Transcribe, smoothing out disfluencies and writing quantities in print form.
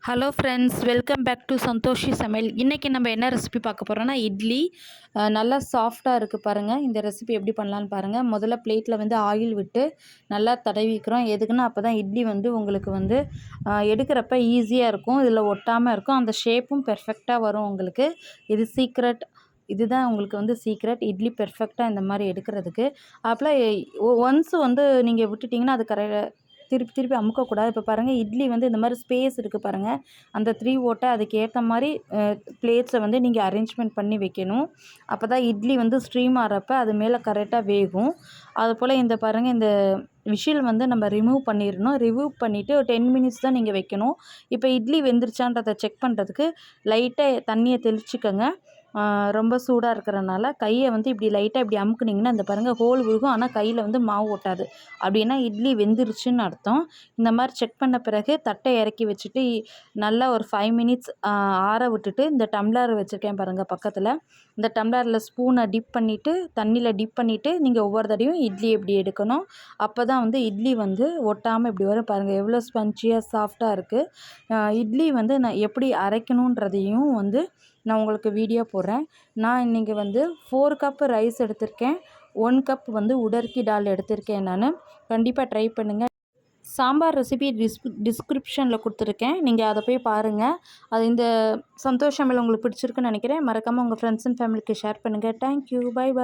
Hello friends, welcome back to Santhoshi சமையல். இன்றைக்கி நம்ம என்ன ரெசிபி பார்க்க போகிறோன்னா இட்லி. நல்லா சாஃப்டாக இருக்குது பாருங்கள். இந்த ரெசிபி எப்படி பண்ணலான்னு பாருங்கள். முதல்ல பிளேட்டில் வந்து ஆயில் விட்டு நல்லா தடவிக்கிறோம். எதுக்குன்னா அப்போ தான் இட்லி வந்து உங்களுக்கு வந்து எடுக்கிறப்ப ஈஸியாக இருக்கும், இதில் ஒட்டாமல் இருக்கும், அந்த ஷேப்பும் பெர்ஃபெக்டாக வரும் உங்களுக்கு. இது சீக்ரெட், இதுதான் உங்களுக்கு வந்து சீக்ரெட் இட்லி பெர்ஃபெக்டாக இந்த மாதிரி எடுக்கிறதுக்கு. அப்போலாம் ஒன்ஸ் வந்து நீங்கள் விட்டுட்டிங்கன்னா அது திருப்பி திருப்பி அமுக்கக்கூடாது. இப்போ பாருங்கள், இட்லி வந்து இந்த மாதிரி ஸ்பேஸ் இருக்குது பாருங்கள், அந்த 3 ஓட்டை அதுக்கு ஏற்ற மாதிரி பிளேட்ஸை வந்து நீங்கள் அரேஞ்ச்மெண்ட் பண்ணி வைக்கணும். அப்போ தான் இட்லி வந்து ஸ்ட்ரீம் ஆகிறப்ப அது மேலே கரெக்டாக வேகும். அதுபோல் இந்த பாருங்கள், இந்த விஷில் வந்து நம்ம ரிமூவ் பண்ணிடணும். ரிமூவ் பண்ணிவிட்டு 10 மினிட்ஸ் தான் நீங்கள் வைக்கணும். இப்போ இட்லி வெந்துருச்சான்றதை செக் பண்ணுறதுக்கு லைட்டாக தண்ணியை தெளிச்சுக்கோங்க. ரொம்ப சூடாக இருக்கிறனால கையை வந்து இப்படி லைட்டாக இப்படி அமுக்குனிங்கன்னா இந்த பாருங்கள் ஹோல் விழுகும், ஆனால் கையில் வந்து மாவு ஒட்டாது. அப்படின்னா இட்லி வெந்துருச்சுன்னு அர்த்தம். இந்த மாதிரி செக் பண்ண பிறகு தட்டை இறக்கி வச்சுட்டு நல்லா ஒரு 5 மினிட்ஸ் ஆற விட்டுட்டு, இந்த டம்ளர் வச்சுருக்கேன் பாருங்கள் பக்கத்தில், இந்த டம்ளரில் ஸ்பூனை டிப் பண்ணிவிட்டு தண்ணியில் டிப் பண்ணிவிட்டு நீங்கள் ஒவ்வொரு தடையும் இட்லி எப்படி எடுக்கணும். அப்போ தான் வந்து இட்லி வந்து ஒட்டாமல் இப்படி வரும். பாருங்கள் எவ்வளோ ஸ்பஞ்சியாக சாஃப்டாக இருக்குது. இட்லி வந்து நான் எப்படி அரைக்கணுன்றதையும் வந்து நான் உங்களுக்கு வீடியோ போடுறேன். நான் இன்றைக்கி வந்து 4 கப் ரைஸ் எடுத்திருக்கேன், 1 கப் வந்து உடர்க்கி டால் எடுத்திருக்கேன். நான் கண்டிப்பாக ட்ரை பண்ணுங்கள். சாம்பார் ரெசிபி டிஸ்கிரிப்ஷனில் கொடுத்துருக்கேன், நீங்கள் அதை போய் பாருங்கள். அது இந்த சந்தோஷ் சமையல் உங்களுக்கு பிடிச்சிருக்குன்னு நினைக்கிறேன். மறக்காமல் உங்கள் ஃப்ரெண்ட்ஸ் அண்ட் ஃபேமிலிக்கு ஷேர் பண்ணுங்கள். Thank you, bye by.